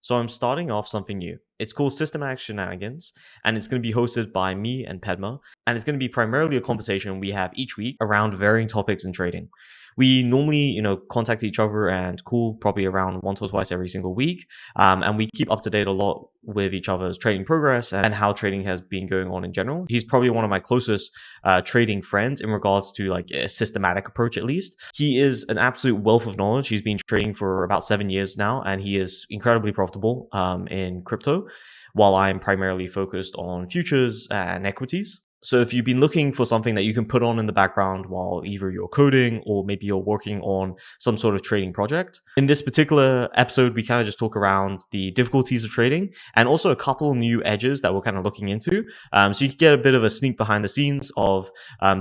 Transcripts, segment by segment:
So I'm starting off something new. It's called Systematic Shenanigans, and it's going to be hosted by me and Pedma, and it's going to be primarily a conversation we have each week around varying topics in trading. We normally, contact each other and call probably around once or twice every single week, and we keep up to date a lot with each other's trading progress and how trading has been going on in general. He's probably one of my closest trading friends in regards to like a systematic approach, at least. He is an absolute wealth of knowledge. He's been trading for about 7 years now, and he is incredibly profitable in crypto, while I'm primarily focused on futures and equities. So if you've been looking for something that you can put on in the background while either you're coding or maybe you're working on some sort of trading project, in this particular episode, we kind of just talk around the difficulties of trading and also a couple new edges that we're kind of looking into. So you can get a bit of a sneak behind the scenes of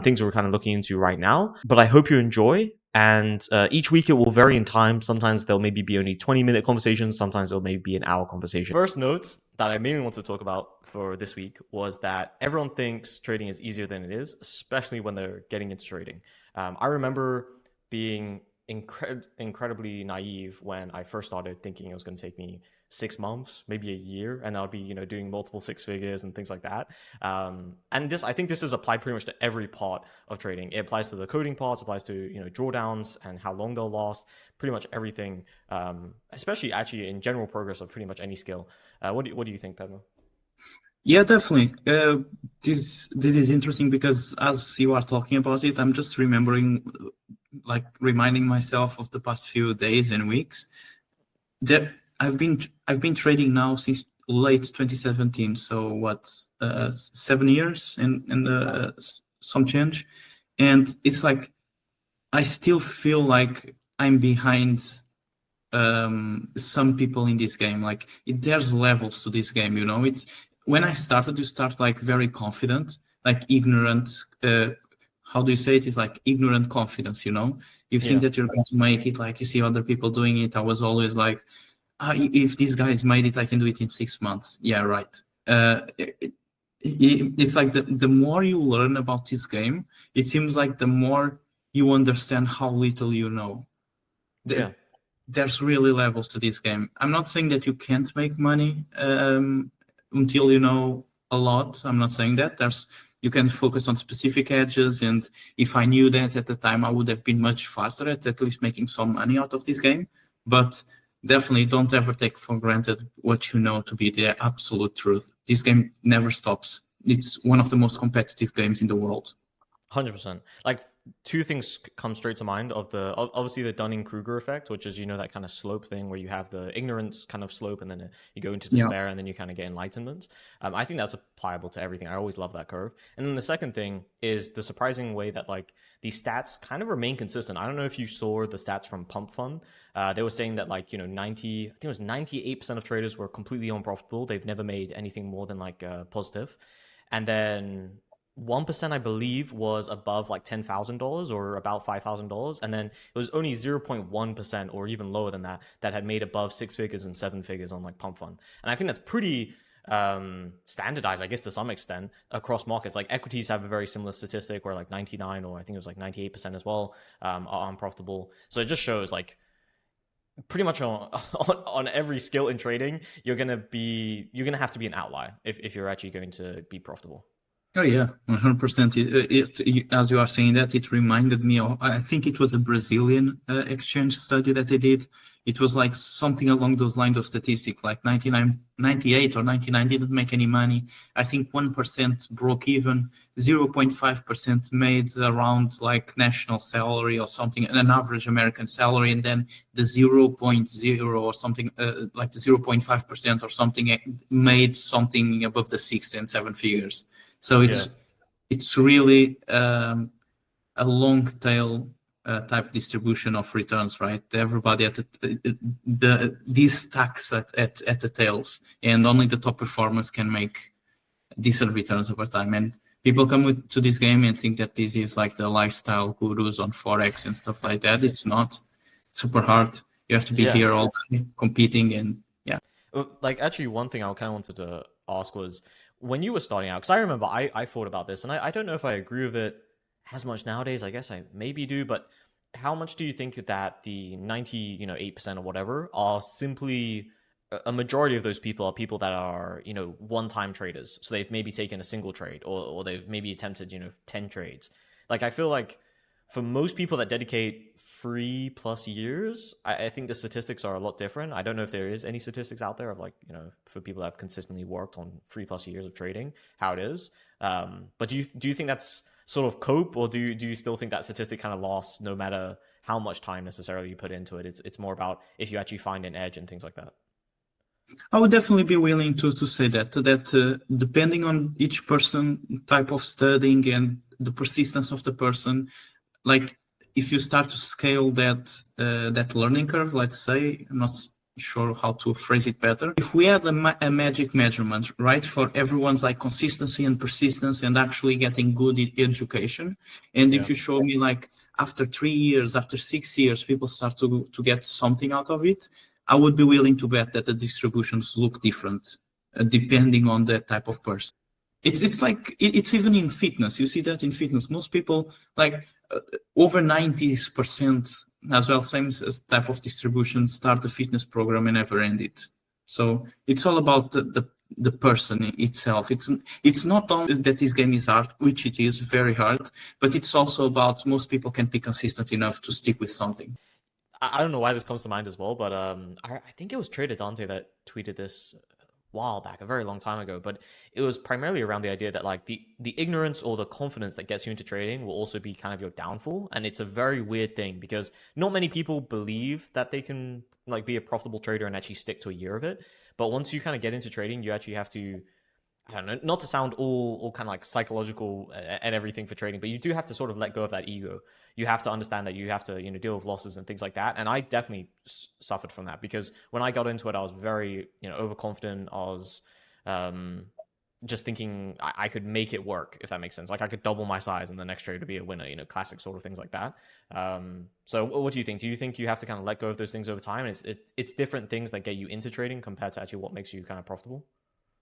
things we're kind of looking into right now. But I hope you enjoy. And each week it will vary in time. Sometimes there'll maybe be only 20-minute conversations. Sometimes it'll maybe be an hour conversation. First note that I mainly want to talk about for this week was that everyone thinks trading is easier than it is, especially when they're getting into trading. I remember being incredibly naive when I first started thinking it was going to take me 6 months, maybe a year, and I'll be doing multiple six figures and things like that. And I think this is applied pretty much to every part of trading. It applies to the coding parts, applies to drawdowns and how long they'll last. Pretty much everything, especially actually in general progress of pretty much any skill. What do you think, Pedro? Yeah, definitely. This is interesting because as you are talking about it, I'm just reminding myself of the past few days and weeks that I've been trading now since late 2017. So what, 7 years and some change, and it's like I still feel like I'm behind some people in this game. Like there's levels to this game. It's when I started, you start like very confident, like ignorant. How do you say it? It's like ignorant confidence. You think that you're going to make it. Like you see other people doing it. I was always like, if these guys made it, I can do it in 6 months. Yeah, right. It's like the more you learn about this game, it seems like the more you understand how little you know. There's really levels to this game. I'm not saying that you can't make money until you know a lot. I'm not saying that. You can focus on specific edges, and if I knew that at the time, I would have been much faster at least making some money out of this game. But definitely don't ever take for granted what you know to be the absolute truth. This game never stops. It's one of the most competitive games in the world. 100%. Like two things come straight to mind of obviously the Dunning-Kruger effect, which is that kind of slope thing where you have the ignorance kind of slope and then you go into despair and then you kind of get enlightenment. I think that's applicable to everything. I always love that curve. And then the second thing is the surprising way that like these stats kind of remain consistent. I don't know if you saw the stats from Pump Fund. They were saying that like 90, I think it was 98% of traders were completely unprofitable. They've never made anything more than like positive. And then 1%, I believe, was above like $10,000 or about $5,000. And then it was only 0.1% or even lower than that had made above 6 figures and 7 figures on like Pump Fund. And I think that's pretty standardized, I guess, to some extent across markets. Like equities have a very similar statistic where like 99 or I think it was like 98% as well are unprofitable. So it just shows like pretty much on every skill in trading, you're gonna have to be an outlier if you're actually going to be profitable. Oh yeah, 100%. As you are saying that, it reminded me of, I think it was a Brazilian exchange study that they did. It was like something along those lines of statistics, like 98 or 99 didn't make any money. I think 1% broke even, 0.5% made around like national salary or something, an average American salary, and then the 0.0 or something, like the 0.5% or something made something above the 6 and 7 figures. So it's really a long tail type distribution of returns, right? Everybody at these stacks at the tails, and only the top performers can make decent returns over time. And people come to this game and think that this is like the lifestyle gurus on Forex and stuff like that. It's not. It's super hard. You have to be here all day competing, and like actually one thing I kind of wanted to ask was when you were starting out, because I remember I thought about this and I don't know if I agree with it as much nowadays. I guess I maybe do, but how much do you think that the 98% or whatever are simply a majority of those people are people that are, one-time traders. So they've maybe taken a single trade, or they've maybe attempted, 10 trades. Like, I feel like for most people that dedicate 3+ years, I think the statistics are a lot different. I don't know if there is any statistics out there of, like, for people that have consistently worked on 3+ years of trading, how it is. But do you think that's sort of cope, or do you still think that statistic kind of lost no matter how much time necessarily you put into it? It's more about if you actually find an edge and things like that. I would definitely be willing to say that depending on each person, type of studying and the persistence of the person, like if you start to scale that learning curve, let's say, I'm not sure how to phrase it better. If we had a magic measurement, right, for everyone's like consistency and persistence and actually getting good education, and if you show me like after 3 years, after 6 years, people start to get something out of it, I would be willing to bet that the distributions look different depending on that type of person. It's like it's even in fitness. You see that in fitness, most people like over 90% as well, same as type of distribution, start the fitness program and never end it. So it's all about the person itself. It's not only that this game is hard, which it is very hard, but it's also about most people can be consistent enough to stick with something. I don't know why this comes to mind as well, but I think it was Trader Dante that tweeted this a while back, a very long time ago. But it was primarily around the idea that, like, the ignorance or the confidence that gets you into trading will also be kind of your downfall, and it's a very weird thing because not many people believe that they can, like, be a profitable trader and actually stick to a year of it. But once you kind of get into trading, you actually have to, I don't know, not to sound all kind of like psychological and everything for trading, but you do have to sort of let go of that ego. You have to understand that you have to, deal with losses and things like that. And I definitely suffered from that because when I got into it, I was very, overconfident. I was just thinking I could make it work, if that makes sense. Like, I could double my size in the next trade to be a winner, classic sort of things like that. So what do you think? Do you think you have to kind of let go of those things over time? And it's different things that get you into trading compared to actually what makes you kind of profitable?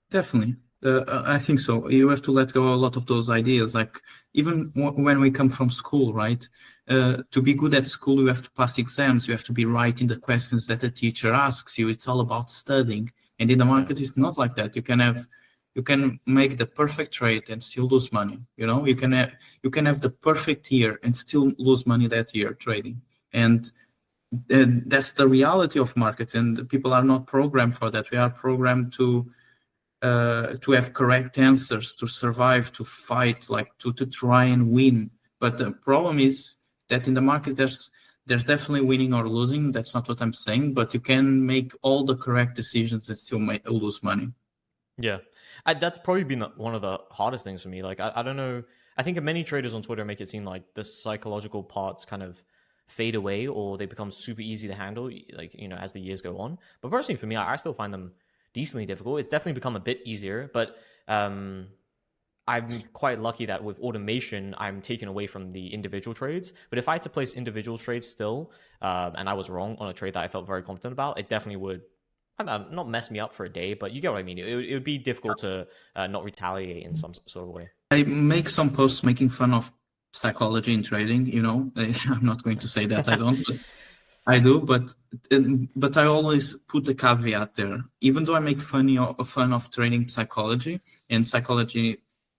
Definitely. I think so. You have to let go a lot of those ideas. Like even when we come from school, right? To be good at school, you have to pass exams. You have to be right in the questions that the teacher asks you. It's all about studying. And in the market, it's not like that. You can make the perfect trade and still lose money. You can have the perfect year and still lose money that year trading. And that's the reality of markets. And people are not programmed for that. We are programmed to have correct answers, to survive, to fight, like to try and win. But the problem is that in the market, there's definitely winning or losing. That's not what I'm saying, but you can make all the correct decisions and still lose money. Yeah. That's probably been one of the hardest things for me. Like, I don't know. I think many traders on Twitter make it seem like the psychological parts kind of fade away or they become super easy to handle, like, as the years go on. But personally, for me, I still find them decently difficult. It's definitely become a bit easier, but I'm quite lucky that with automation, I'm taken away from the individual trades. But if I had to place individual trades still, and I was wrong on a trade that I felt very confident about, it definitely would, I don't know, not mess me up for a day, but you get what I mean. It would be difficult to not retaliate in some sort of way. I make some posts making fun of psychology in trading. I'm not going to say that I don't. But I do, but I always put the caveat there. Even though I make fun of trading psychology and psychology,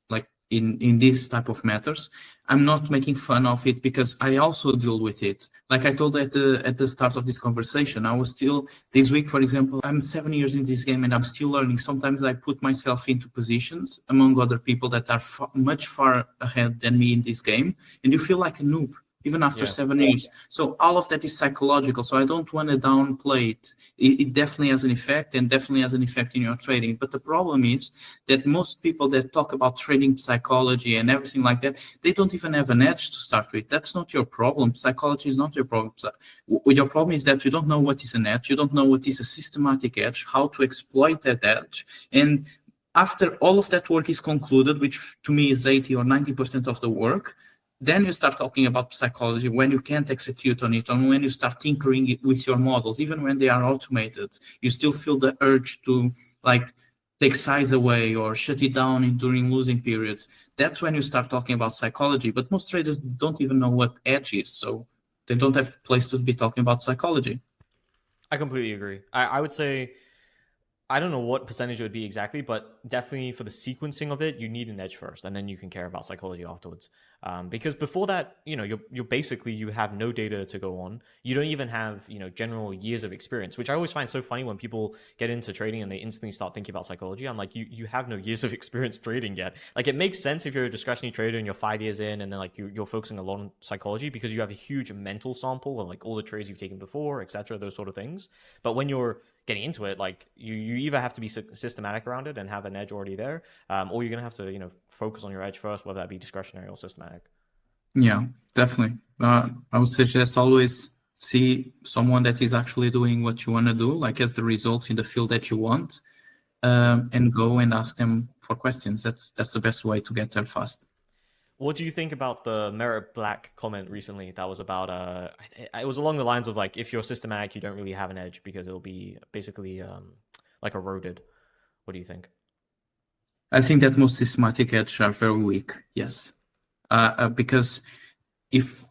like in this type of matters, I'm not making fun of it because I also deal with it. Like I told at the start of this conversation, I was still this week, for example, I'm 7 years in this game and I'm still learning. Sometimes I put myself into positions among other people that are much far ahead than me in this game, and you feel like a noob even after 7 years. So all of that is psychological. So I don't want to downplay it. It definitely has an effect and definitely has an effect in your trading. But the problem is that most people that talk about trading psychology and everything like that, they don't even have an edge to start with. That's not your problem. Psychology is not your problem. Your problem is that you don't know what is an edge. You don't know what is a systematic edge, how to exploit that edge. And after all of that work is concluded, which to me is 80 or 90% of the work, then you start talking about psychology when you can't execute on it, and when you start tinkering with your models, even when they are automated, you still feel the urge to like take size away or shut it down during losing periods. That's when you start talking about psychology. But most traders don't even know what edge is, so they don't have a place to be talking about psychology. I completely agree. I would say I don't know what percentage it would be exactly, but definitely for the sequencing of it, you need an edge first, and then you can care about psychology afterwards. Because before that, you're basically you have no data to go on. You don't even have general years of experience, which I always find so funny when people get into trading and they instantly start thinking about psychology. I'm like, you have no years of experience trading yet. Like it makes sense if you're a discretionary trader and you're 5 years in, and then like you're focusing a lot on psychology because you have a huge mental sample of like all the trades you've taken before, etc. Those sort of things. But when you're getting into it, like you either have to be systematic around it and have an edge already there, or you're gonna have to focus on your edge first, whether that be discretionary or systematic. Yeah, definitely. I would suggest always see someone that is actually doing what you want to do, like has the results in the field that you want, and go and ask them for questions. That's the best way to get there fast. What do you think about the Merit Black comment recently? That was about it was along the lines of like if you're systematic, you don't really have an edge because it'll be basically like eroded. What do you think? I think that most systematic edge are very weak. Yes, because if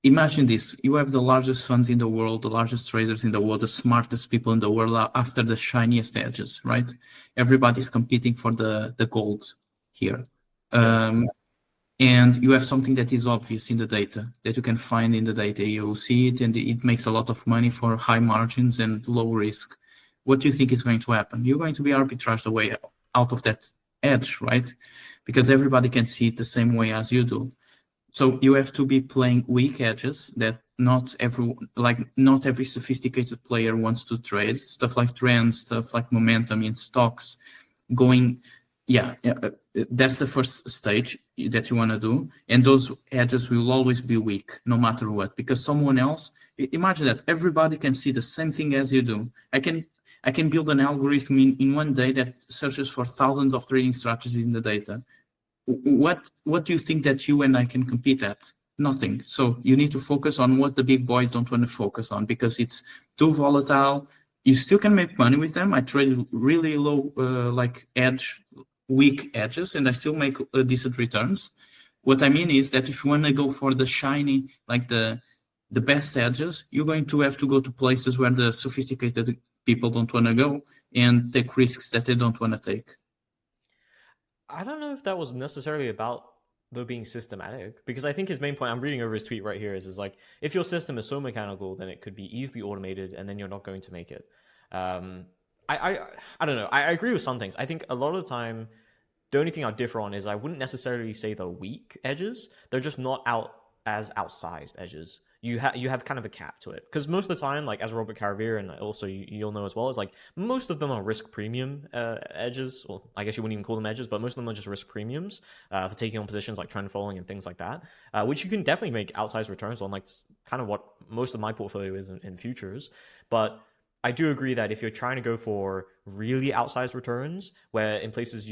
imagine this, you have the largest funds in the world, the largest traders in the world, the smartest people in the world are after the shiniest edges, right? Everybody's competing for the gold here. And you have something that is obvious in the data, that you can find in the data. You see it and it makes a lot of money for high margins and low risk. What do you think is going to happen? You're going to be arbitraged away out of that edge, right? Because everybody can see it the same way as you do. So you have to be playing weak edges that not every sophisticated player wants to trade. Stuff like trends, stuff like momentum in stocks, going, that's the first stage that you want to do. And those edges will always be weak, no matter what, because someone else, imagine that everybody can see the same thing as you do. I can build an algorithm in one day that searches for thousands of trading strategies in the data. What do you think that you and I can compete at? Nothing. So you need to focus on what the big boys don't want to focus on because it's too volatile. You still can make money with them. I trade really low, weak edges, and I still make decent returns. What I mean is that if you want to go for the shiny, like the best edges, you're going to have to go to places where the sophisticated people don't want to go and take risks that they don't want to take. I don't know if that was necessarily about though being systematic because I think his main point, I'm reading over his tweet right here, is like if your system is so mechanical, then it could be easily automated, and then you're not going to make it. I don't know. I agree with some things. I think a lot of the time, the only thing I'd differ on is I wouldn't necessarily say they're weak edges. They're just not as outsized edges. You have kind of a cap to it because most of the time, like as Robert Caravere and also you'll know as well, is like most of them are risk premium edges. Well, I guess you wouldn't even call them edges, but most of them are just risk premiums for taking on positions like trend following and things like that, which you can definitely make outsized returns on. Like kind of what most of my portfolio is in futures, but I do agree that if you're trying to go for really outsized returns, where in places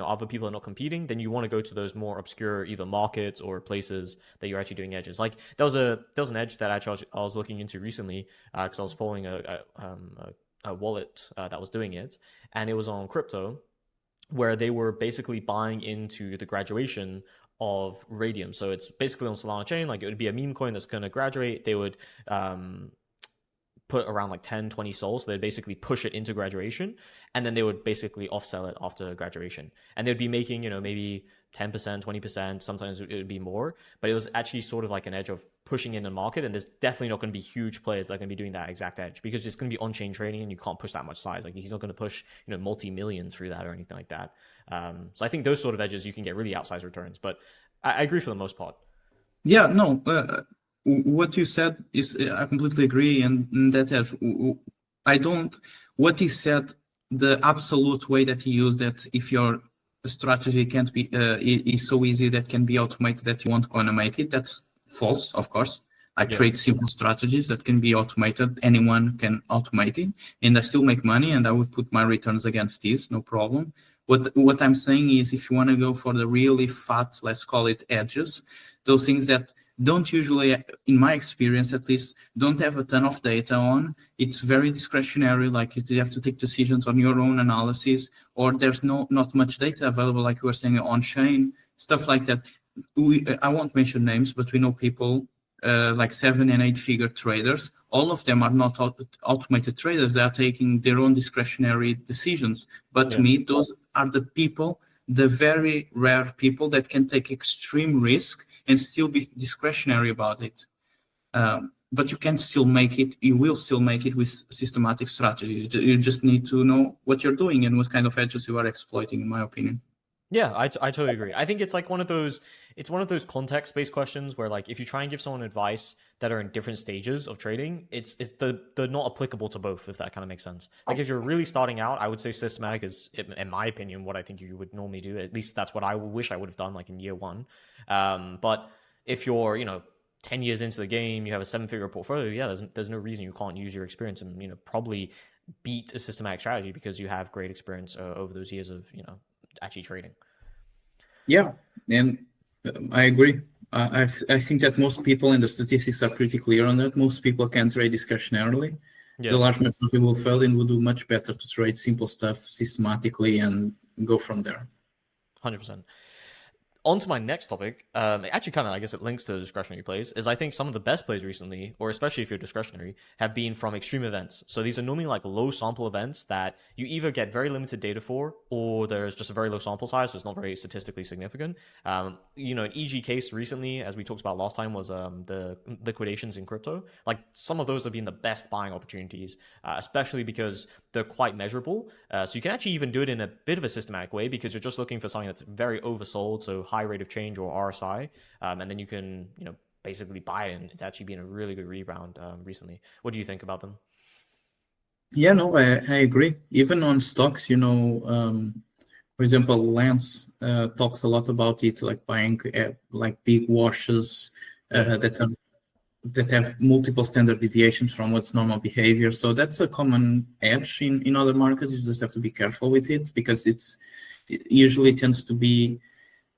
other people are not competing, then you want to go to those more obscure either markets or places that you're actually doing edges. Like there was an edge that actually I was looking into recently because I was following a wallet that was doing it, and it was on crypto, where they were basically buying into the graduation of Radium. So it's basically on Solana chain. Like it would be a meme coin that's going to graduate. They would put around like 10-20 sols, so they'd basically push it into graduation, and then they would basically off-sell it after graduation, and they'd be making maybe 10%, 20%, sometimes it would be more, but it was actually sort of like an edge of pushing in the market, and there's definitely not going to be huge players that are going to be doing that exact edge because it's going to be on-chain trading and you can't push that much size. Like he's not going to push multi-millions through that or anything like that. So I think those sort of edges you can get really outsized returns, but I agree for the most part. Yeah, no, what you said is I completely agree, and that what he said, the absolute way that he used that if your strategy can't be is so easy that can be automated that you won't gonna make it, that's false, of course. I trade simple strategies that can be automated. Anyone can automate it, and I still make money, and I would put my returns against this, no problem. What I'm saying is if you want to go for the really fat, let's call it edges, those things that don't usually, in my experience at least, don't have a ton of data on. It's very discretionary, like you have to take decisions on your own analysis, or there's not much data available, like you were saying, on chain, stuff like that. I won't mention names, but we know people like 7 and 8 figure traders. All of them are not automated traders. They are taking their own discretionary decisions. But to me, those are the people, the very rare people that can take extreme risk and still be discretionary about it. But you can still make it, you will still make it with systematic strategies. You just need to know what you're doing and what kind of edges you are exploiting, in my opinion. Yeah, I totally agree. I think it's like one of those context-based questions where like if you try and give someone advice that are in different stages of trading, they're not applicable to both, if that kind of makes sense. Like if you're really starting out, I would say systematic is, in my opinion, what I think you would normally do. At least that's what I wish I would have done like in year one. But if you're, 10 years into the game, you have a seven-figure portfolio, yeah, there's no reason you can't use your experience and, probably beat a systematic strategy because you have great experience over those years of, actually trading. Yeah, and I agree. I think that most people, and the statistics are pretty clear on that, most people can trade discretionarily. Yeah. The large majority of people fail and will do much better to trade simple stuff systematically and go from there. 100%. On to my next topic, it actually kind of, I guess it links to discretionary plays, is I think some of the best plays recently, or especially if you're discretionary, have been from extreme events. So these are normally like low sample events that you either get very limited data for, or there's just a very low sample size, so it's not very statistically significant. An EG case recently, as we talked about last time, was the liquidations in crypto. Like some of those have been the best buying opportunities, especially because they're quite measurable. So you can actually even do it in a bit of a systematic way because you're just looking for something that's very oversold, so high rate of change or RSI, and then you can basically buy it, and it's actually been a really good rebound recently. What do you think about them? Yeah, no, I agree. Even on stocks, for example, Lance talks a lot about it, like buying like big washes that have multiple standard deviations from what's normal behavior. So that's a common edge in other markets. You just have to be careful with it because it usually tends to be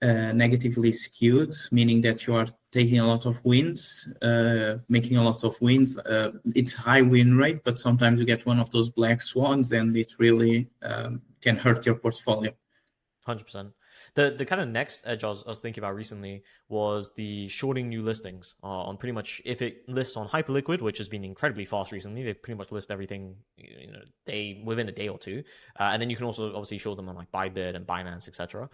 negatively skewed, meaning that you are taking a lot of wins, making a lot of wins. It's high win rate, but sometimes you get one of those black swans and it really can hurt your portfolio. 100%. The kind of next edge I was thinking about recently was the shorting new listings on pretty much, if it lists on Hyperliquid, which has been incredibly fast recently, they pretty much list everything within a day or two, and then you can also obviously short them on like Bybit and Binance, etc.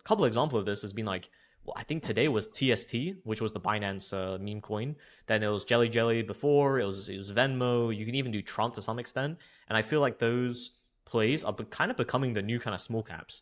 Couple example of this has been like, well, I think today was TST, which was the Binance meme coin. Then it was Jelly Jelly before. It was Venmo. You can even do Trump to some extent, and I feel like those plays are kind of becoming the new kind of small caps.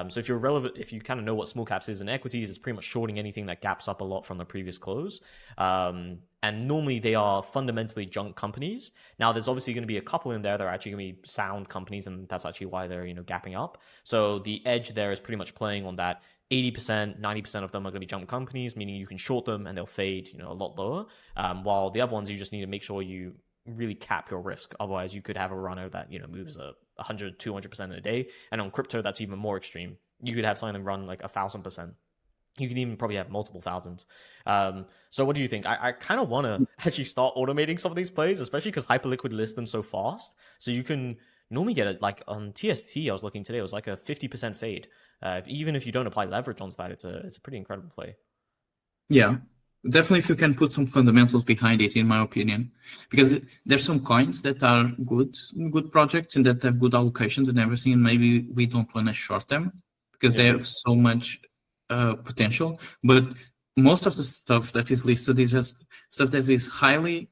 So if you're relevant, if you kind of know what small caps is in equities, it's pretty much shorting anything that gaps up a lot from the previous close. And normally they are fundamentally junk companies. Now there's obviously going to be a couple in there that are actually going to be sound companies, and that's actually why they're gapping up. So the edge there is pretty much playing on that 80%, 90% of them are going to be junk companies, meaning you can short them and they'll fade a lot lower. While the other ones, you just need to make sure you really cap your risk. Otherwise, you could have a runner that moves 100, 200% in a day. And on crypto, that's even more extreme. You could have something run like 1,000%. You can even probably have multiple thousands. So what do you think? I kind of want to actually start automating some of these plays, especially because Hyperliquid lists them so fast. So you can normally get it like on TST. I was looking today; it was like a 50% fade. Even if you don't apply leverage onto that, it's a pretty incredible play. Yeah, definitely if you can put some fundamentals behind it, in my opinion, because there's some coins that are good projects and that have good allocations and everything, and maybe we don't want to short them because they have so much potential. But most of the stuff that is listed is just stuff that is highly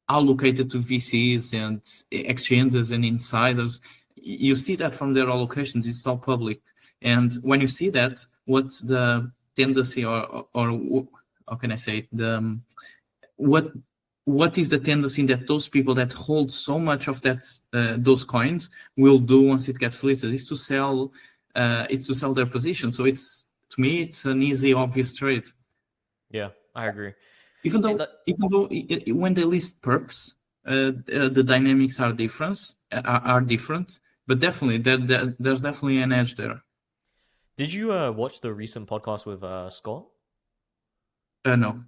allocated to VCs and exchanges and insiders. You see that from their allocations; it's all public. And when you see that, what's the tendency, or how can I say it? What is the tendency that those people that hold so much of that those coins will do once it gets listed is to sell their position. So to me it's an easy, obvious trade. Yeah, I agree. Even though when they list perps, the dynamics are different, but definitely there's definitely an edge there. Did you watch the recent podcast with Scott? No.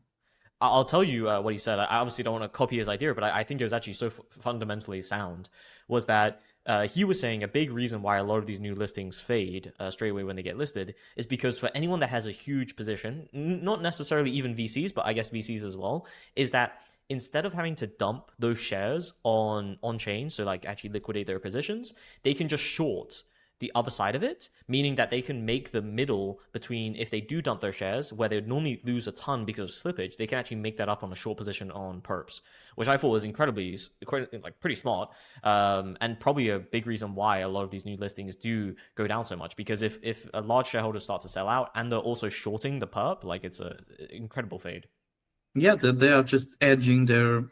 I'll tell you what he said. I obviously don't want to copy his idea, but I think it was actually so fundamentally sound. Was that he was saying a big reason why a lot of these new listings fade straight away when they get listed is because for anyone that has a huge position, not necessarily even VCs, but I guess VCs as well, is that instead of having to dump those shares on chain, so like actually liquidate their positions, they can just short the other side of it, meaning that they can make the middle between if they do dump their shares, where they would normally lose a ton because of slippage, they can actually make that up on a short position on perps, which I thought was incredibly, like pretty smart, and probably a big reason why a lot of these new listings do go down so much. Because if a large shareholder starts to sell out and they're also shorting the perp, like it's a incredible fade. Yeah, they are just edging their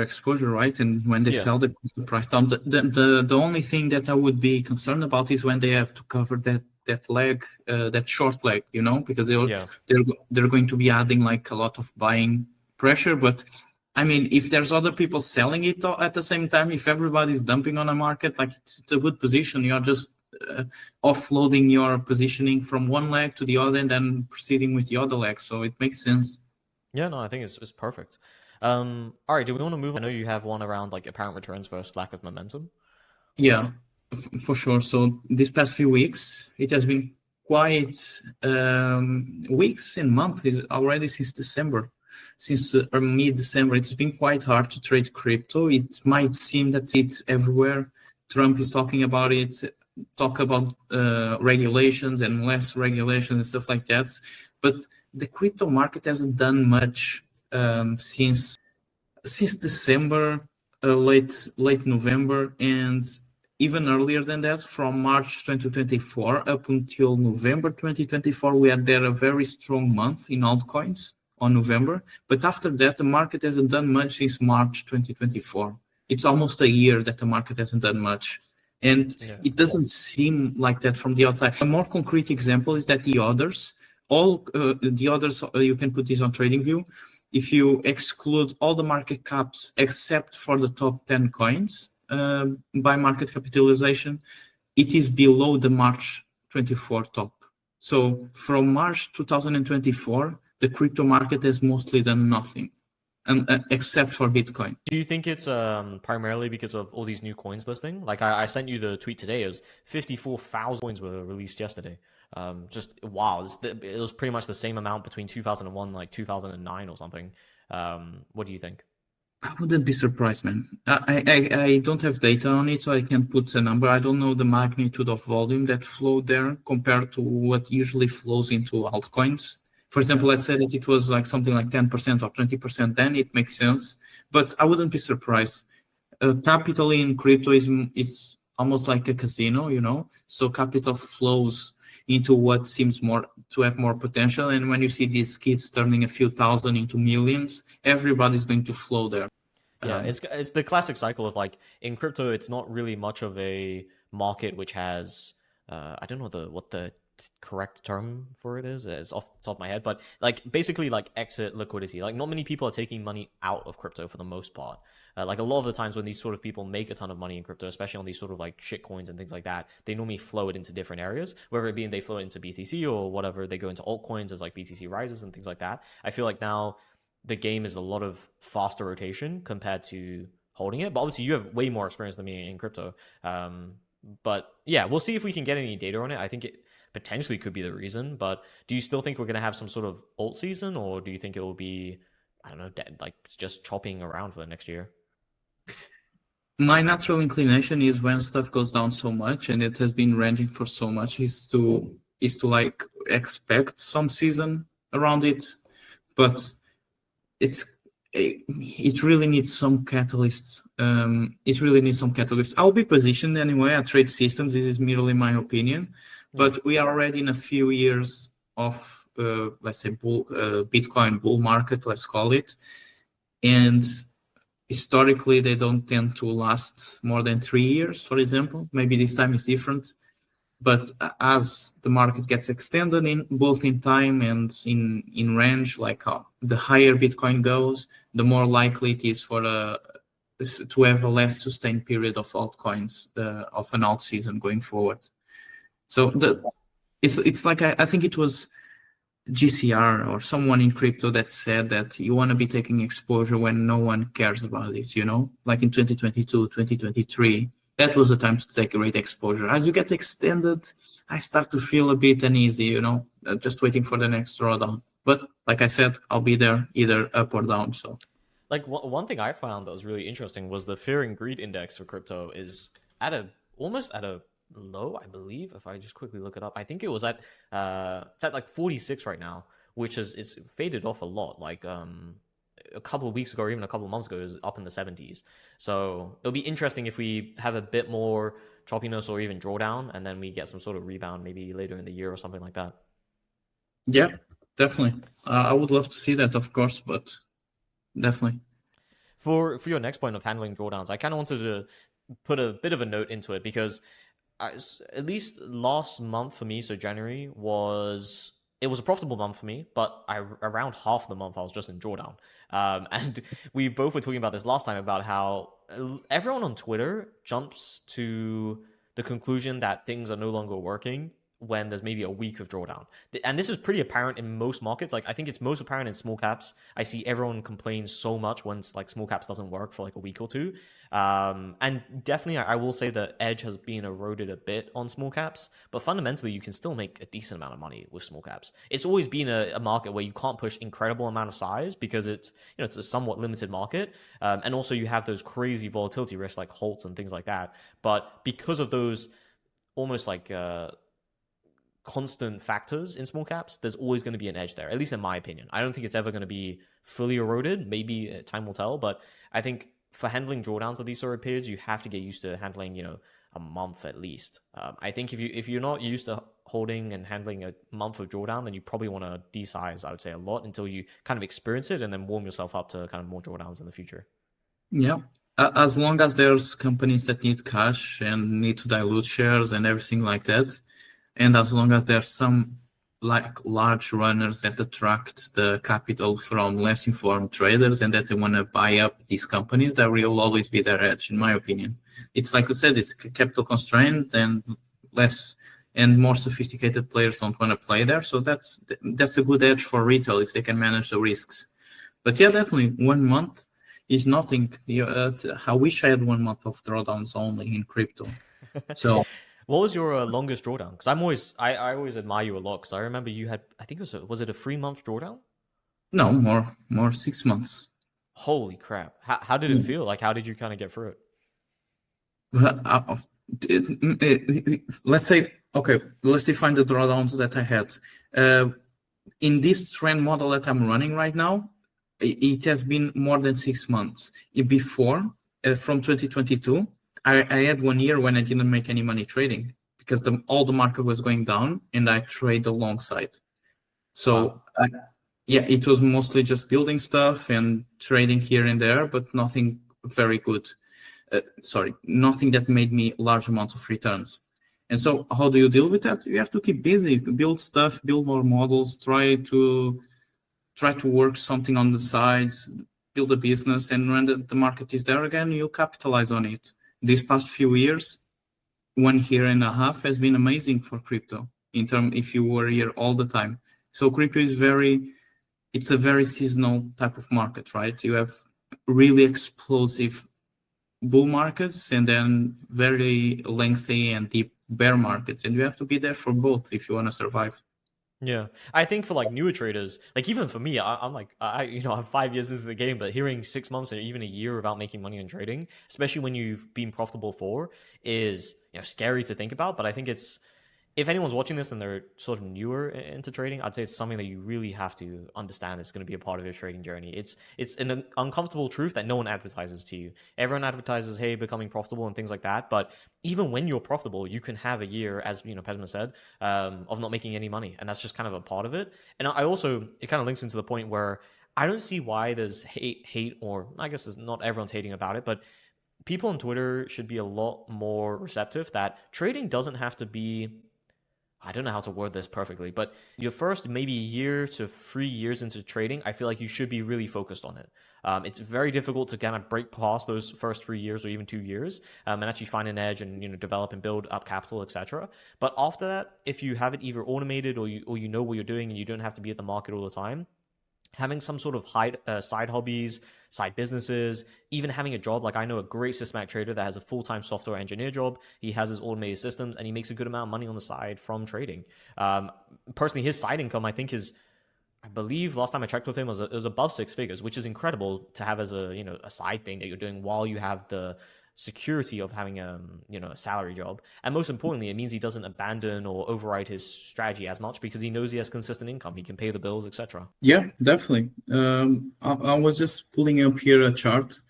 exposure, right? And when they sell, they push the price down. The only thing that I would be concerned about is when they have to cover that leg, that short leg, because they're going to be adding like a lot of buying pressure. But I mean, if there's other people selling it at the same time, if everybody's dumping on a market, like it's a good position. You are just offloading your positioning from one leg to the other and then proceeding with the other leg. So it makes sense. Yeah, no, I think it's perfect. All right, do we want to move on? I know you have one around like apparent returns versus lack of momentum. Yeah, for sure. So these past few weeks, it has been quite weeks and months already since December. Since mid-December, it's been quite hard to trade crypto. It might seem that it's everywhere. Trump is talking about it, talk about regulations and less regulation and stuff like that. But the crypto market hasn't done much since December, late November, and even earlier than that, from March 2024 up until November 2024, we had there a very strong month in altcoins on November. But after that, the market hasn't done much since March 2024. It's almost a year that the market hasn't done much. And it doesn't seem like that from the outside. A more concrete example is that the others, you can put this on TradingView. If you exclude all the market caps except for the top 10 coins by market capitalization, it is below the March 24 top. So from March 2024, the crypto market has mostly done nothing, and except for Bitcoin. Do you think it's primarily because of all these new coins listing? Like I sent you the tweet today. It was 54,000 coins were released yesterday. Just wow, it was pretty much the same amount between 2001, like 2009 or something. What do you think? I wouldn't be surprised, man. I don't have data on it, so I can't put a number. I don't know the magnitude of volume that flowed there compared to what usually flows into altcoins. For example, let's say that it was like something like 10% or 20%, then it makes sense. But I wouldn't be surprised. Capital in crypto is almost like a casino, so capital flows into what seems to have more potential. And when you see these kids turning a few thousand into millions, everybody's going to flow there. Yeah, it's the classic cycle of like in crypto, it's not really much of a market which has I don't know what the correct term for it is. It's off the top of my head, but like basically like exit liquidity. Like not many people are taking money out of crypto for the most part. Like a lot of the times when these sort of people make a ton of money in crypto, especially on these sort of like shit coins and things like that, they normally flow it into different areas, whether it be they flow it into BTC or whatever, they go into altcoins as like BTC rises and things like that. I feel like now the game is a lot of faster rotation compared to holding it. But obviously you have way more experience than me in crypto. But yeah, we'll see if we can get any data on it. I think it potentially could be the reason, but do you still think we're going to have some sort of alt season, or do you think it will be, I don't know, like just chopping around for the next year? My natural inclination is when stuff goes down so much, and it has been ranging for so much, is to like expect some season around it, but it really needs some catalysts. I'll be positioned anyway at Trade Systems. This is merely my opinion, but we are already in a few years of let's say Bitcoin bull market, let's call it, and historically they don't tend to last more than 3 years, for example. Maybe this time is different, but as the market gets extended in both in time and in range, like the higher Bitcoin goes, the more likely it is for to have a less sustained period of altcoins, of an alt season going forward. So it's like I think it was GCR or someone in crypto that said that you want to be taking exposure when no one cares about it, like in 2022, 2023. That was the time to take great exposure. As you get extended, I start to feel a bit uneasy, just waiting for the next drawdown. But like I said, I'll be there either up or down. So Like one thing I found that was really interesting was the fear and greed index for crypto is at a almost at a low, I believe. If I just quickly look it up, I think it was at it's at like 46 right now, which is it's faded off a lot. Like a couple of weeks ago or even a couple of months ago, it was up in the 70s. So it'll be interesting if we have a bit more choppiness or even drawdown, and then we get some sort of rebound maybe later in the year or something like that. yeah, definitely. I would love to see that, of course, but definitely. For your next point of handling drawdowns, I kind of wanted to put a bit of a note into it because at least last month for me, so January was it was a profitable month for me, but around half the month I was just in drawdown. And we both were talking about this last time about how everyone on Twitter jumps to the conclusion that things are no longer working when there's maybe a week of drawdown. And this is pretty apparent in most markets. Like I think it's most apparent in small caps. I see everyone complain so much when like small caps doesn't work for like a week or two. And definitely, I will say that edge has been eroded a bit on small caps, but fundamentally, you can still make a decent amount of money with small caps. It's always been a market where you can't push incredible amount of size because it's a somewhat limited market, and also you have those crazy volatility risks like halts and things like that. But because of those almost like constant factors in small caps, there's always going to be an edge there, at least in my opinion. I don't think it's ever going to be fully eroded. Maybe time will tell, but I think for handling drawdowns of these sort of periods, you have to get used to handling, a month at least. I think if you're not used to holding and handling a month of drawdown, then you probably want to de-size, I would say, a lot until you kind of experience it and then warm yourself up to kind of more drawdowns in the future. Yeah. As long as there's companies that need cash and need to dilute shares and everything like that, and as long as there's some like large runners that attract the capital from less informed traders and that they want to buy up these companies, that will always be their edge, in my opinion. It's like you said, it's capital constrained and less and more sophisticated players don't want to play there. So that's a good edge for retail if they can manage the risks. But yeah, definitely 1 month is nothing. I wish I had 1 month of drawdowns only in crypto. So What was your longest drawdown? Because I always admire you a lot because I remember you had, I think was it a 3 month drawdown? no, more 6 months. Holy crap. How did it feel? Like, how did you kind of get through it? Let's say, okay, let's define the drawdowns that I had. In this trend model that I'm running right now, it has been more than 6 months. Before, from 2022, I had 1 year when I didn't make any money trading because all the market was going down and I trade alongside. So Wow. yeah, it was mostly just building stuff and trading here and there, but nothing very good. Nothing that made me large amounts of returns. And so how do you deal with that? You have to keep busy, build stuff, build more models, try to work something on the side, build a business, and when the market is there again, you capitalize on it. These past few years, 1.5 years has been amazing for crypto if you were here all the time. So crypto is it's a very seasonal type of market, right? You have really explosive bull markets and then very lengthy and deep bear markets, and you have to be there for both if you want to survive. Yeah, I think for like newer traders, like even for me, I'm like I'm 5 years into the game, but hearing 6 months or even a year without making money on trading, especially when you've been profitable for, is scary to think about. But I think it's if anyone's watching this and they're sort of newer into trading, I'd say it's something that you really have to understand. It's going to be a part of your trading journey. It's an uncomfortable truth that no one advertises to you. Everyone advertises, hey, becoming profitable and things like that. But even when you're profitable, you can have a year, as Pesman said, of not making any money, and that's just kind of a part of it. And I also it kind of links into the point where I don't see why there's hate, or I guess there's not everyone's hating about it, but people on Twitter should be a lot more receptive that trading doesn't have to be I don't know how to word this perfectly, but your first maybe year to 3 years into trading, I feel like you should be really focused on it. It's very difficult to kind of break past those first 3 years or even 2 years, and actually find an edge and develop and build up capital, etc. But after that, if you have it either automated or you know what you're doing and you don't have to be at the market all the time, having some sort of side hobbies, side businesses, even having a job. Like I know a great systematic trader that has a full-time software engineer job. He has his automated systems and he makes a good amount of money on the side from trading. Personally, his side income, I think, is, I believe last time I checked with him it was above six figures, which is incredible to have as a a side thing that you're doing while you have the security of having a salary job. And most importantly, it means he doesn't abandon or override his strategy as much because he knows he has consistent income. He can pay the bills, etc. Yeah, definitely. I was just pulling up here a chart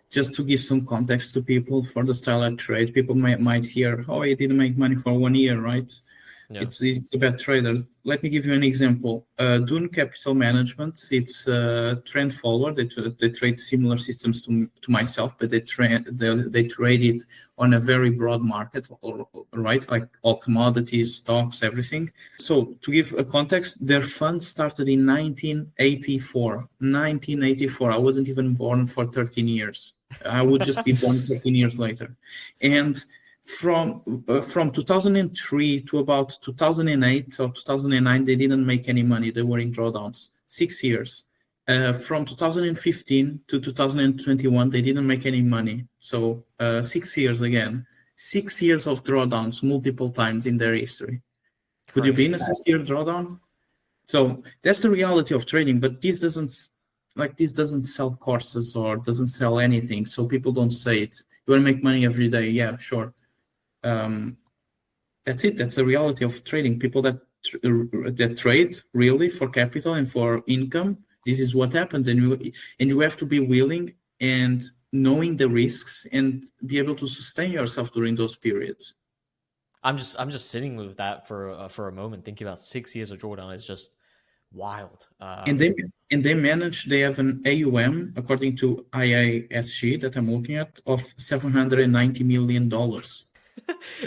just to give some context to people for the style I trade. People might hear, oh, I didn't make money for 1 year, right? Yeah. It's a bad trader. Let me give you an example. Dune Capital Management, it's trend forward. They trade similar systems to myself, but they trade it on a very broad market, right? Like all commodities, stocks, everything. So to give a context, their fund started in 1984. 1984. I wasn't even born for 13 years. I would just be born 13 years later. And from 2003 to about 2008 or 2009, they didn't make any money. They were in drawdowns. 6 years. From 2015 to 2021, they didn't make any money. So 6 years again. 6 years of drawdowns multiple times in their history. Could you be in a 6-year drawdown? So that's the reality of trading. But this doesn't sell courses or doesn't sell anything. So people don't say it. You want to make money every day? Yeah, sure. That's it. That's the reality of trading. People that trade really for capital and for income, this is what happens. And you have to be willing and knowing the risks and be able to sustain yourself during those periods. I'm just sitting with that for a moment, thinking about 6 years of drawdown is just wild. And they have an AUM, according to IISG that I'm looking at, of $790 million.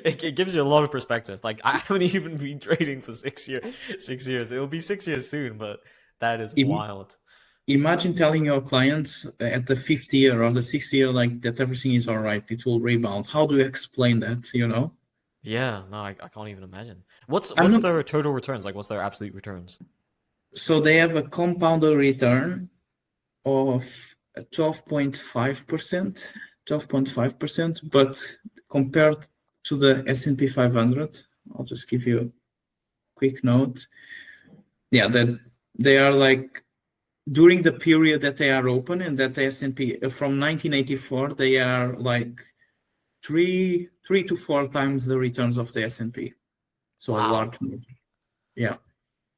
It gives you a lot of perspective. Like I haven't even been trading for 6 years. 6 years. It'll be 6 years soon, but that is wild. Imagine telling your clients at the 5th year or the 6th year, like that everything is all right, it will rebound. How do you explain that? Yeah, no, I can't even imagine. What's their total returns? Like, what's their absolute returns? So they have a compounded return of 12.5%. 12.5%, but compared to the S&P 500, I'll just give you a quick note. Yeah, that they are like during the period that they are open and that the S&P from 1984, they are like three to four times the returns of the S&P. So wow. A large move. Yeah.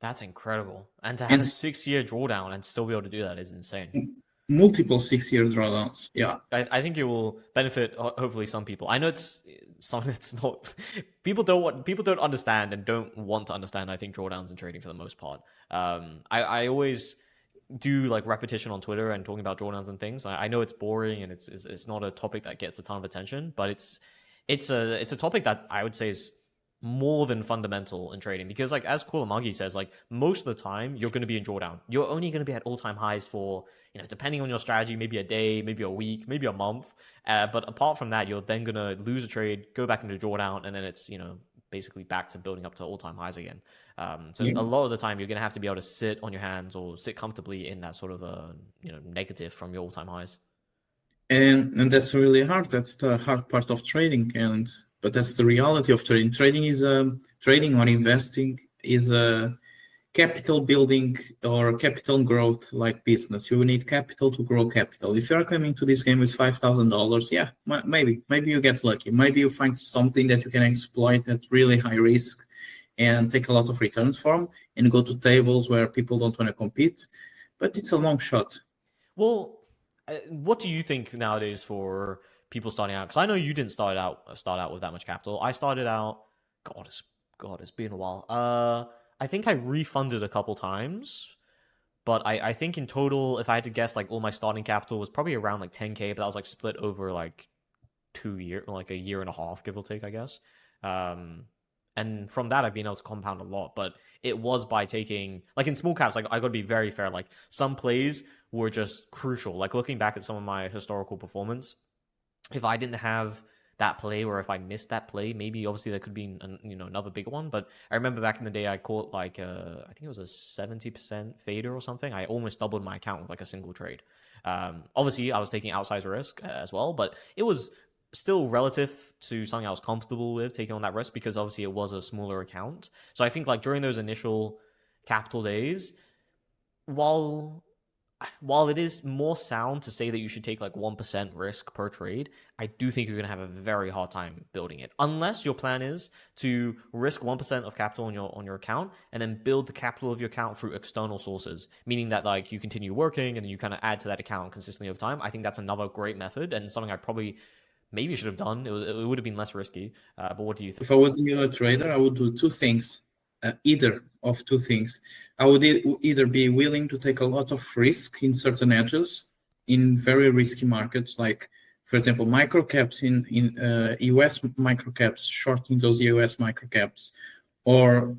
That's incredible. And to have a 6-year drawdown and still be able to do that is insane. Multiple 6-year drawdowns. Yeah. I think it will benefit hopefully some people. I know it's something that's not people don't understand and don't want to understand, I think, drawdowns in trading for the most part. I always do like repetition on Twitter and talking about drawdowns and things. I know it's boring and it's not a topic that gets a ton of attention, but it's a topic that I would say is more than fundamental in trading, because like as Kulamagi says, like most of the time you're going to be in drawdown. You're only going to be at all-time highs for, depending on your strategy, maybe a day, maybe a week, maybe a month. But apart from that, you're then going to lose a trade, go back into drawdown, and then it's, basically back to building up to all-time highs again. So a lot of the time you're going to have to be able to sit on your hands or sit comfortably in that sort of negative from your all-time highs. And that's really hard. That's the hard part of trading. But that's the reality of trading. Trading or investing is a capital building or capital growth like business. You need capital to grow capital. If you're coming to this game with $5,000, yeah, maybe you get lucky. Maybe you find something that you can exploit at really high risk and take a lot of returns from and go to tables where people don't want to compete. But it's a long shot. Well, what do you think nowadays for people starting out? Because I know you didn't start out with that much capital. I started out, it's been a while. I think I refunded a couple times, but I think in total, if I had to guess, like all my starting capital was probably around like 10K, but that was like split over like 2 years, like a year and a half, give or take, I guess. And from that, I've been able to compound a lot. But it was by taking, like in small caps, like I got to be very fair. Like some plays were just crucial. Like looking back at some of my historical performance, if I didn't have that play or if I missed that play, maybe obviously there could be another big one. But I remember back in the day, I caught like I think it was a 70% fader or something. I almost doubled my account with like a single trade. Obviously, I was taking outsized risk as well, but it was still relative to something I was comfortable with taking on that risk because obviously it was a smaller account. So I think like during those initial capital days, while while it is more sound to say that you should take like 1% risk per trade, I do think you're going to have a very hard time building it. Unless your plan is to risk 1% of capital on your account and then build the capital of your account through external sources, meaning that like you continue working and then you kind of add to that account consistently over time. I think that's another great method and something I probably maybe should have done. It would have been less risky. But what do you think? If I was a trader, I would do two things. Either of two things. I would either be willing to take a lot of risk in certain edges in very risky markets, like, for example, microcaps in US microcaps, shorting those US microcaps, or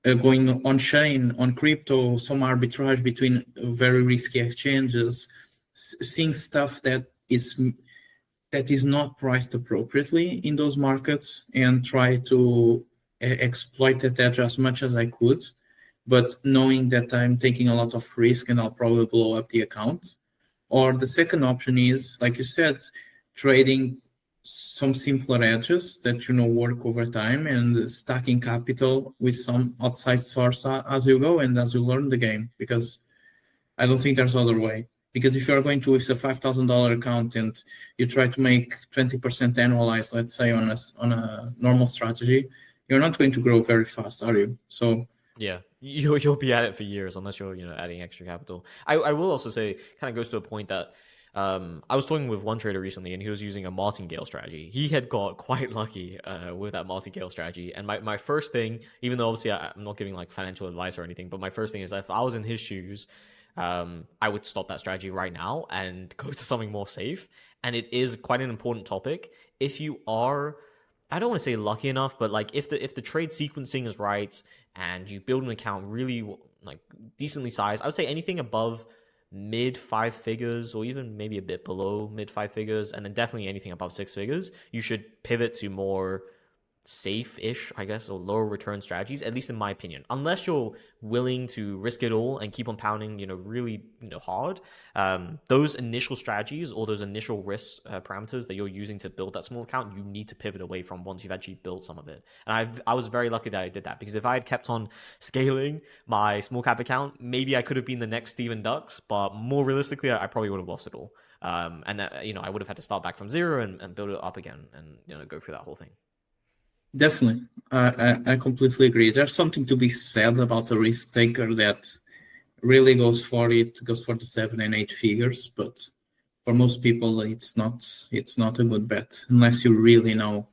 going on chain, on crypto, some arbitrage between very risky exchanges, seeing stuff that is not priced appropriately in those markets and try to exploit that edge as much as I could, but knowing that I'm taking a lot of risk and I'll probably blow up the account. Or the second option is, like you said, trading some simpler edges that work over time and stacking capital with some outside source as you go and as you learn the game, because I don't think there's other way. Because if you're going to with a $5,000 account and you try to make 20% annualized, let's say on a normal strategy, you're not going to grow very fast, are you? So yeah, you'll be at it for years unless you're adding extra capital. I will also say, kind of goes to a point that I was talking with one trader recently, and he was using a martingale strategy. He had got quite lucky with that martingale strategy. And my first thing, even though obviously I'm not giving like financial advice or anything, but my first thing is if I was in his shoes, I would stop that strategy right now and go to something more safe. And it is quite an important topic. If you are, I don't want to say lucky enough, but like if the trade sequencing is right and you build an account really like decently sized, I would say anything above mid 5 figures or even maybe a bit below mid 5 figures, and then definitely anything above 6 figures, you should pivot to more safe-ish, I guess, or lower return strategies, at least in my opinion. Unless you're willing to risk it all and keep on pounding, really, hard. Those initial strategies or those initial risk parameters that you're using to build that small account, you need to pivot away from once you've actually built some of it. And I was very lucky that I did that, because if I had kept on scaling my small cap account, maybe I could have been the next Steven Ducks, but more realistically, I probably would have lost it all. And that, I would have had to start back from zero and build it up again and go through that whole thing. Definitely. I completely agree. There's something to be said about a risk taker that really goes for the 7 and 8 figures, but for most people it's not a good bet unless you really know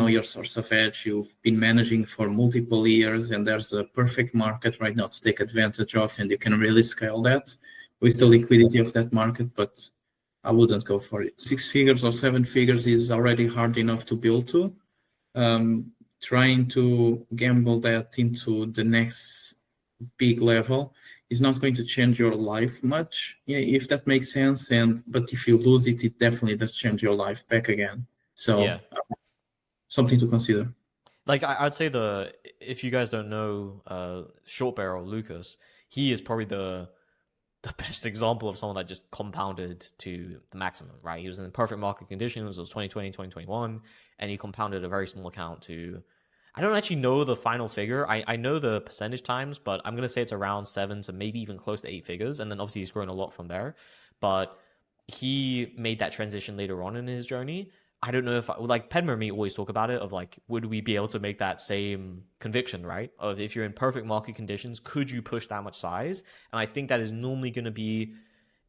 your source of edge. You've been managing for multiple years and there's a perfect market right now to take advantage of, and you can really scale that with the liquidity of that market, but I wouldn't go for it. 6 figures or 7 figures is already hard enough to build to. Trying to gamble that into the next big level is not going to change your life much, if that makes sense. But if you lose it, it definitely does change your life back again. So yeah. Something to consider. Like I'd say if you guys don't know Short Barrel Lucas, he is probably the best example of someone that just compounded to the maximum, right? He was in perfect market conditions. It was 2020, 2021, and he compounded a very small account to, I don't actually know the final figure. I know the percentage times, but I'm going to say it's around 7 to maybe even close to 8 figures. And then obviously he's grown a lot from there. But he made that transition later on in his journey. I don't know if like Pedmer and me always talk about it of like, would we be able to make that same conviction, right? Of if you're in perfect market conditions, could you push that much size? And I think that is normally going to be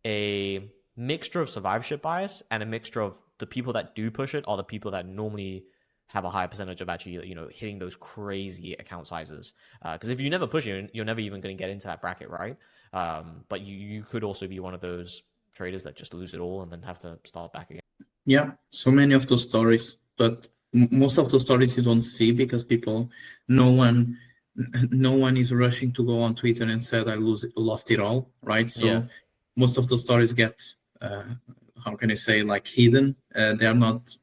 a mixture of survivorship bias and a mixture of the people that do push it are the people that normally have a higher percentage of actually, hitting those crazy account sizes. Because if you never push it, you're never even going to get into that bracket, right? But you could also be one of those traders that just lose it all and then have to start back again. Yeah, so many of those stories, but most of the stories you don't see because no one is rushing to go on Twitter and said I lost it all, right? So Yeah. most of the stories get how can I say, like, hidden. They are not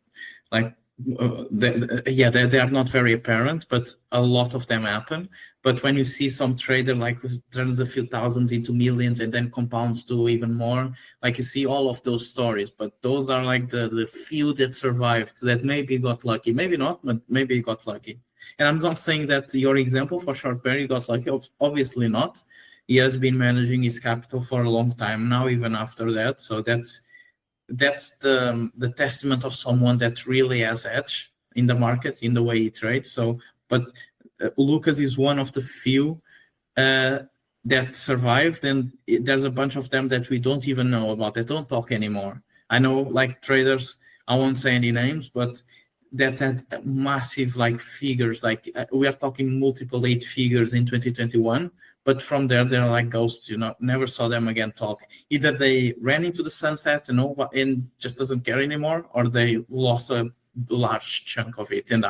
like they are not very apparent, but a lot of them happen. But when you see some trader like who turns a few thousands into millions and then compounds to even more, like you see all of those stories, but those are like the few that survived, that maybe got lucky, maybe not, but maybe got lucky. And I'm not saying that your example for Short Perry got lucky, obviously not. He has been managing his capital for a long time now, even after that. So that's the testament of someone that really has edge in the market in the way he trades. So, but Lucas is one of the few that survived, and there's a bunch of them that we don't even know about, that don't talk anymore. I know, like, traders, I won't say any names, but that had massive like figures, like we are talking multiple 8 figures in 2021. But from there, they're like ghosts. Never saw them again talk. Either they ran into the sunset, and just doesn't care anymore, or they lost a large chunk of it and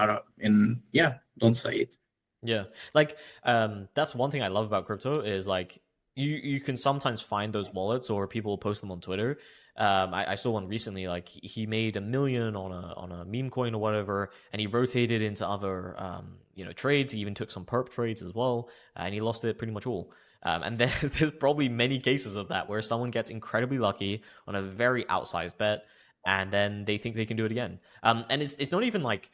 don't say it. Yeah, like that's one thing I love about crypto is like you can sometimes find those wallets or people post them on Twitter. I saw one recently, like he made $1 million on a meme coin or whatever, and he rotated into other trades. He even took some perp trades as well, and he lost it pretty much all. And there's probably many cases of that where someone gets incredibly lucky on a very outsized bet, and then they think they can do it again. And it's not even like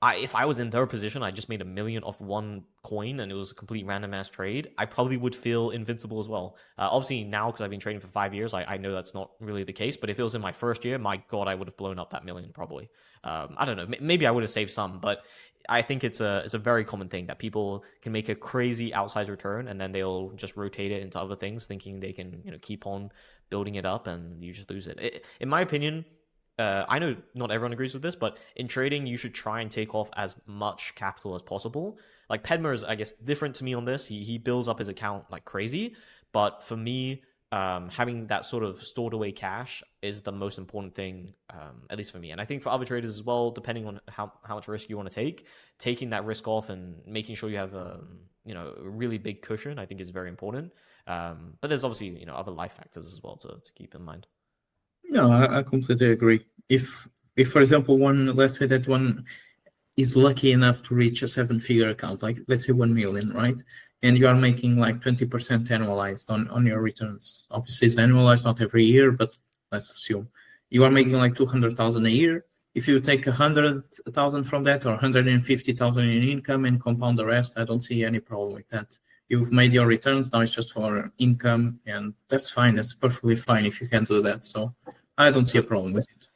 if I was in their position, I just made $1 million off one coin and it was a complete random ass trade, I probably would feel invincible as well. Obviously now, because I've been trading for 5 years, I know that's not really the case, but if it was in my first year, my God, I would have blown up that million probably. I don't know, maybe I would have saved some, but I think it's a very common thing that people can make a crazy outsized return and then they'll just rotate it into other things thinking they can keep on building it up, and you just lose it. In my opinion, I know not everyone agrees with this, but in trading, you should try and take off as much capital as possible. Like Pedmer is, I guess, different to me on this. He builds up his account like crazy, but for me, having that sort of stored away cash is the most important thing, at least for me. And I think for other traders as well, depending on how much risk you want to take, taking that risk off and making sure you have a really big cushion, I think is very important. But there's obviously other life factors as well to keep in mind. No, I completely agree. If for example, let's say that one is lucky enough to reach a 7-figure account, like let's say 1 million, right? And you are making like 20% annualized on your returns. Obviously, it's annualized, not every year, but let's assume you are making like 200,000 a year. If you take 100,000 from that, or 150,000 in income, and compound the rest, I don't see any problem with that. You've made your returns, now it's just for income, and that's fine. That's perfectly fine if you can do that. So I don't see a problem with it.